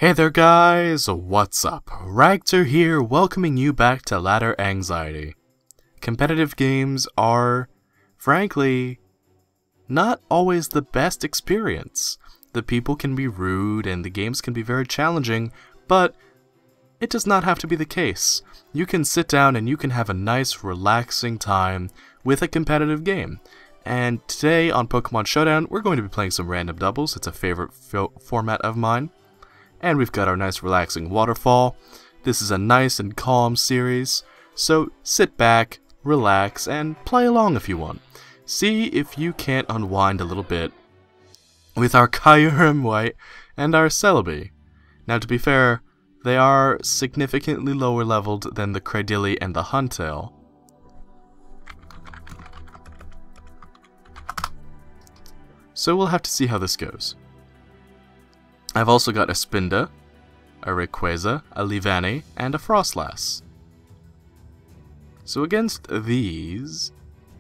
Hey there guys, what's up? Ragtter here, welcoming you back to Ladder Anxiety. Competitive games are, frankly, not always the best experience. The people can be rude and the games can be very challenging, but it does not have to be the case. You can sit down and you can have a nice, relaxing time with a competitive game. And today on Pokémon Showdown, we're going to be playing some random doubles. It's a favorite format of mine. And we've got our nice relaxing waterfall. This is a nice and calm series, so sit back, relax, and play along if you want. See if you can't unwind a little bit with our Kyurem White and our Celebi. Now to be fair, they are significantly lower leveled than the Cradily and the Huntail. So we'll have to see how this goes. I've also got a Spinda, a Rayquaza, a Leavanny, and a Frostlass. So against these,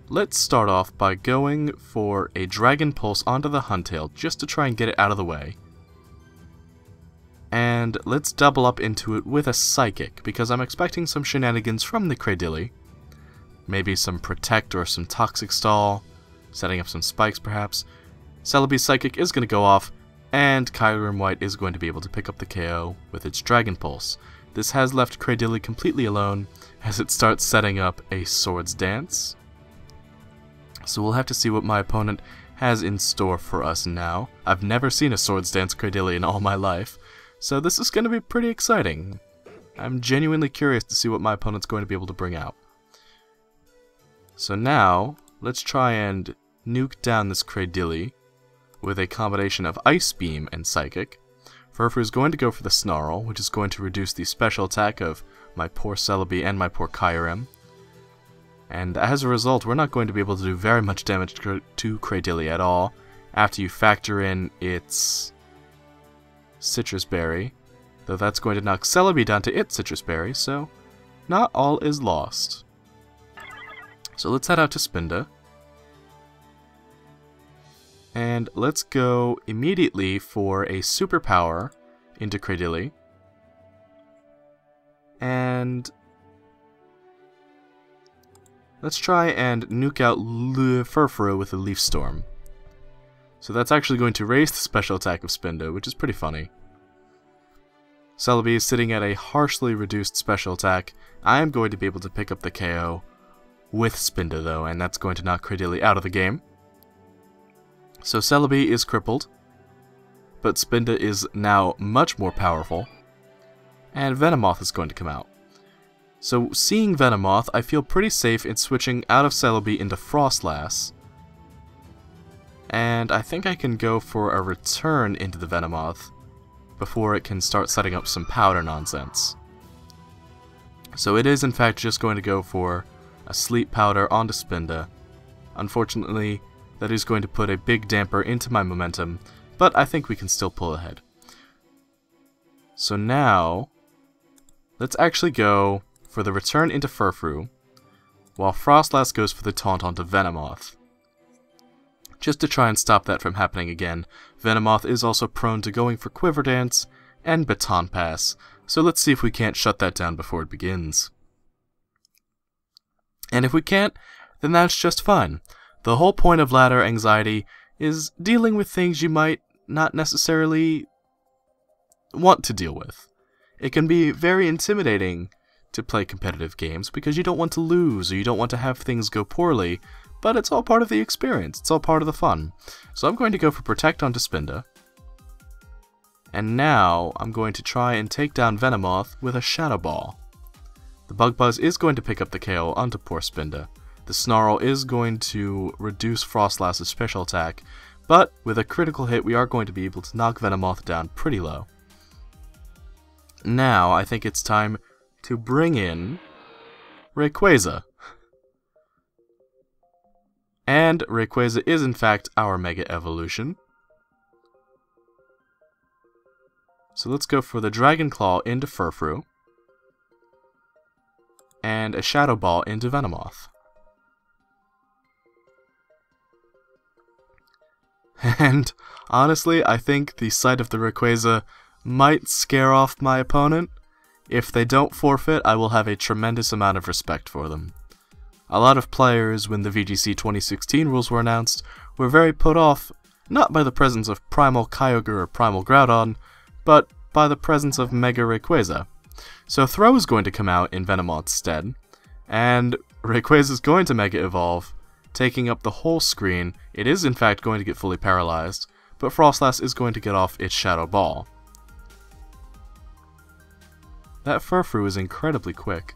let's start off by going for a Dragon Pulse onto the Huntail just to try and get it out of the way. And let's double up into it with a Psychic, because I'm expecting some shenanigans from the Cradily. Maybe some Protect or some Toxic Stall, setting up some spikes perhaps. Celebi's Psychic is going to go off, and Kyurem White is going to be able to pick up the KO with its Dragon Pulse. This has left Cradily completely alone as it starts setting up a Swords Dance. So we'll have to see what my opponent has in store for us now. I've never seen a Swords Dance Cradily in all my life, so this is going to be pretty exciting. I'm genuinely curious to see what my opponent's going to be able to bring out. So now, let's try and nuke down this Cradily with a combination of Ice Beam and Psychic. Furfrou is going to go for the Snarl, which is going to reduce the special attack of my poor Celebi and my poor Kyurem. And as a result, we're not going to be able to do very much damage to Cradily at all, after you factor in its Citrus Berry, though that's going to knock Celebi down to its Citrus Berry, so not all is lost. So let's head out to Spinda. And let's go immediately for a superpower into Cradily. And let's try and nuke out Furfrou with a Leaf Storm. So that's actually going to raise the special attack of Spinda, which is pretty funny. Celebi is sitting at a harshly reduced special attack. I am going to be able to pick up the KO with Spinda though, and that's going to knock Cradily out of the game. So Celebi is crippled, but Spinda is now much more powerful, and Venomoth is going to come out. So seeing Venomoth, I feel pretty safe in switching out of Celebi into Frostlass, and I think I can go for a return into the Venomoth before it can start setting up some powder nonsense. So it is in fact just going to go for a Sleep Powder onto Spinda. Unfortunately, that is going to put a big damper into my momentum, but I think we can still pull ahead. So now, let's actually go for the return into Furfrou, while Frostlass goes for the taunt onto Venomoth. Just to try and stop that from happening again, Venomoth is also prone to going for Quiver Dance and Baton Pass, so let's see if we can't shut that down before it begins. And if we can't, then that's just fine. The whole point of Ladder Anxiety is dealing with things you might not necessarily want to deal with. It can be very intimidating to play competitive games because you don't want to lose or you don't want to have things go poorly, but it's all part of the experience, it's all part of the fun. So I'm going to go for Protect onto Spinda, and now I'm going to try and take down Venomoth with a Shadow Ball. The Bug Buzz is going to pick up the KO onto poor Spinda. The Snarl is going to reduce Frostlass's special attack, but with a critical hit we are going to be able to knock Venomoth down pretty low. Now I think it's time to bring in Rayquaza. And Rayquaza is in fact our Mega Evolution. So let's go for the Dragon Claw into Furfrou, and a Shadow Ball into Venomoth. And honestly, I think the sight of the Rayquaza might scare off my opponent. If they don't forfeit, I will have a tremendous amount of respect for them. A lot of players, when the VGC 2016 rules were announced, were very put off, not by the presence of Primal Kyogre or Primal Groudon, but by the presence of Mega Rayquaza. So Throw is going to come out in Venomoth's stead, and Rayquaza is going to Mega Evolve, taking up the whole screen. It is in fact going to get fully paralyzed, but Frostlass is going to get off its Shadow Ball. That Furfrou is incredibly quick.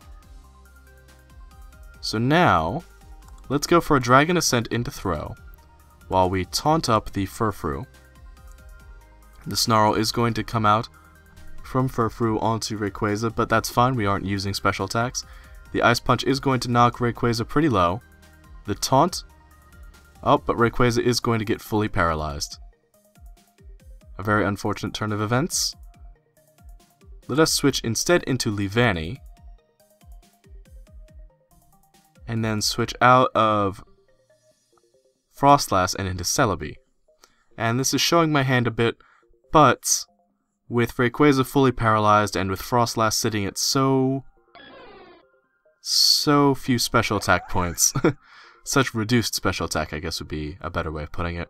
So now, let's go for a Dragon Ascent into Throw, while we taunt up the Furfrou. The Snarl is going to come out from Furfrou onto Rayquaza, but that's fine, we aren't using special attacks. The Ice Punch is going to knock Rayquaza pretty low. The Taunt, oh, but Rayquaza is going to get fully paralyzed. A very unfortunate turn of events. Let us switch instead into Leavanny, and then switch out of Frostlass and into Celebi. And this is showing my hand a bit, but with Rayquaza fully paralyzed and with Frostlass sitting at so few special attack points, such reduced special attack I guess would be a better way of putting it.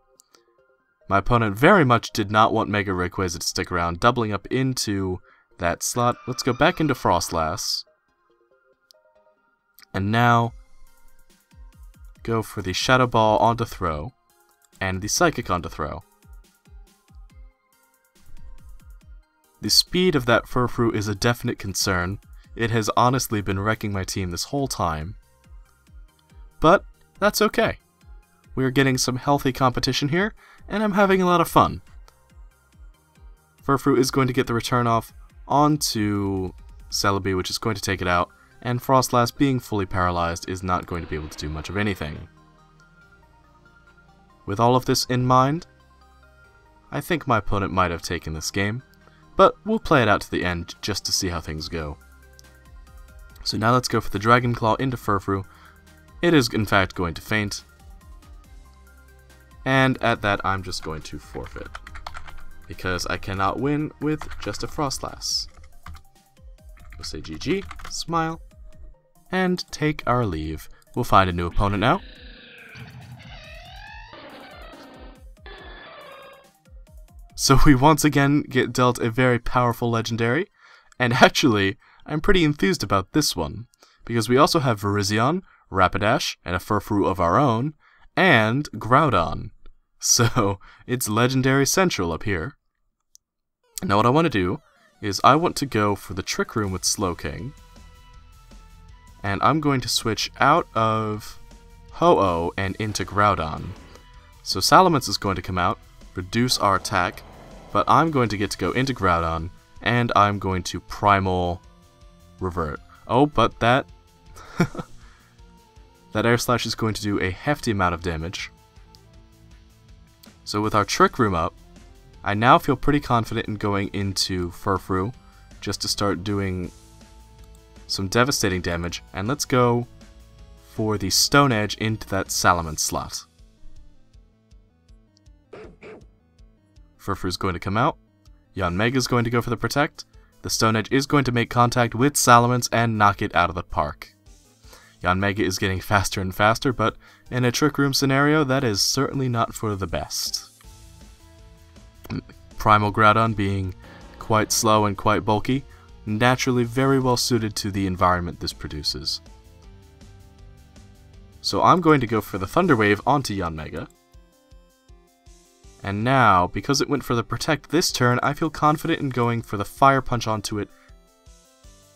My opponent very much did not want Mega Rayquaza to stick around, doubling up into that slot. Let's go back into Frostlass. And now go for the Shadow Ball onto Throw and the Psychic onto Throw. The speed of that Furfrou is a definite concern. It has honestly been wrecking my team this whole time. But that's okay. We're getting some healthy competition here, and I'm having a lot of fun. Furfrou is going to get the return off onto Celebi, which is going to take it out, and Frostlass, being fully paralyzed, is not going to be able to do much of anything. With all of this in mind, I think my opponent might have taken this game, but we'll play it out to the end just to see how things go. So now let's go for the Dragon Claw into Furfrou. It is in fact going to faint, and at that I'm just going to forfeit, because I cannot win with just a Frostlass. We'll say GG, smile, and take our leave. We'll find a new opponent now. So we once again get dealt a very powerful legendary, and actually, I'm pretty enthused about this one, because we also have Virizion, Rapidash, and a Furfrou of our own, and Groudon. So, it's Legendary Central up here. Now what I want to do is I want to go for the Trick Room with Slowking, and I'm going to switch out of Ho-Oh and into Groudon. So Salamence is going to come out, reduce our attack, but I'm going to get to go into Groudon, and I'm going to Primal Revert. Oh, but that that Air Slash is going to do a hefty amount of damage. So with our Trick Room up, I now feel pretty confident in going into Furfrou, just to start doing some devastating damage, and let's go for the Stone Edge into that Salamence slot. Furfrou's going to come out, Yanmega is going to go for the Protect, the Stone Edge is going to make contact with Salamence and knock it out of the park. Yanmega is getting faster and faster, but in a Trick Room scenario, that is certainly not for the best. Primal Groudon, being quite slow and quite bulky, naturally very well suited to the environment this produces. So I'm going to go for the Thunder Wave onto Yanmega. And now, because it went for the Protect this turn, I feel confident in going for the Fire Punch onto it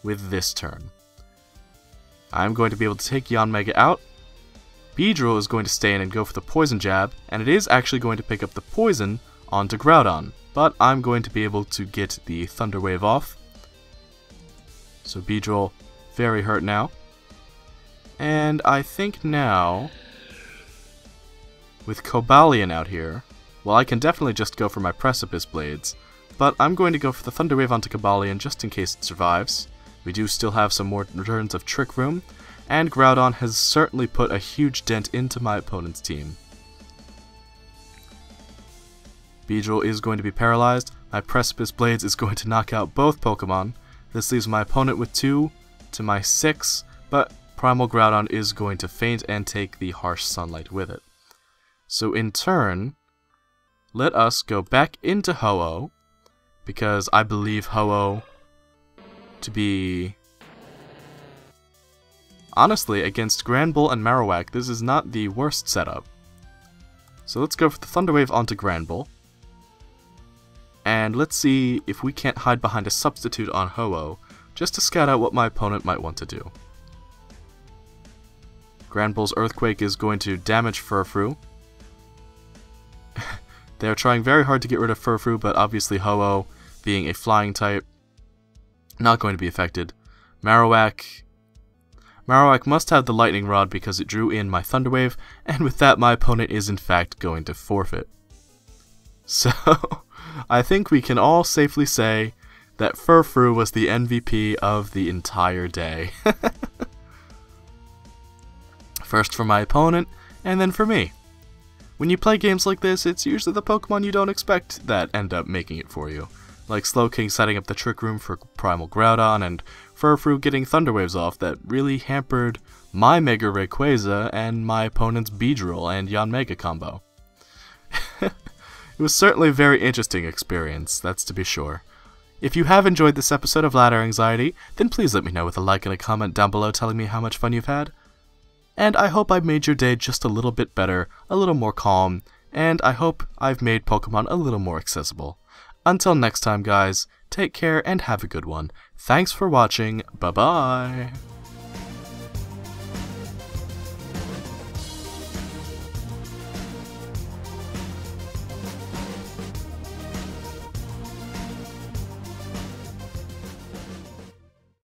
with this turn. I'm going to be able to take Yanmega out. Beedrill is going to stay in and go for the Poison Jab, and it is actually going to pick up the Poison onto Groudon, but I'm going to be able to get the Thunder Wave off. So Beedrill very hurt now. And I think now, with Cobalion out here, well, I can definitely just go for my Precipice Blades, but I'm going to go for the Thunder Wave onto Cobalion just in case it survives. We do still have some more returns of Trick Room, and Groudon has certainly put a huge dent into my opponent's team. Beedrill is going to be paralyzed. My Precipice Blades is going to knock out both Pokemon. This leaves my opponent with 2 to my 6, but Primal Groudon is going to faint and take the Harsh Sunlight with it. So in turn, let us go back into Ho-Oh, because I believe Ho-Oh to be... Honestly, against Granbull and Marowak, this is not the worst setup. So let's go for the Thunder Wave onto Granbull. And let's see if we can't hide behind a substitute on Ho-Oh, just to scout out what my opponent might want to do. Granbull's Earthquake is going to damage Furfrou. They are trying very hard to get rid of Furfrou, but obviously Ho-Oh, being a flying type, not going to be affected. Marowak must have the Lightning Rod because it drew in my Thunder Wave, and with that my opponent is in fact going to forfeit. So, I think we can all safely say that Furfrou was the MVP of the entire day. First for my opponent, and then for me. When you play games like this, it's usually the Pokemon you don't expect that end up making it for you. Like Slowking setting up the Trick Room for Primal Groudon, and Furfrou getting Thunder Waves off that really hampered my Mega Rayquaza and my opponent's Beedrill and Yanmega combo. It was certainly a very interesting experience, that's to be sure. If you have enjoyed this episode of Ladder Anxiety, then please let me know with a like and a comment down below telling me how much fun you've had. And I hope I made your day just a little bit better, a little more calm, and I hope I've made Pokemon a little more accessible. Until next time guys, take care and have a good one. Thanks for watching, bye bye!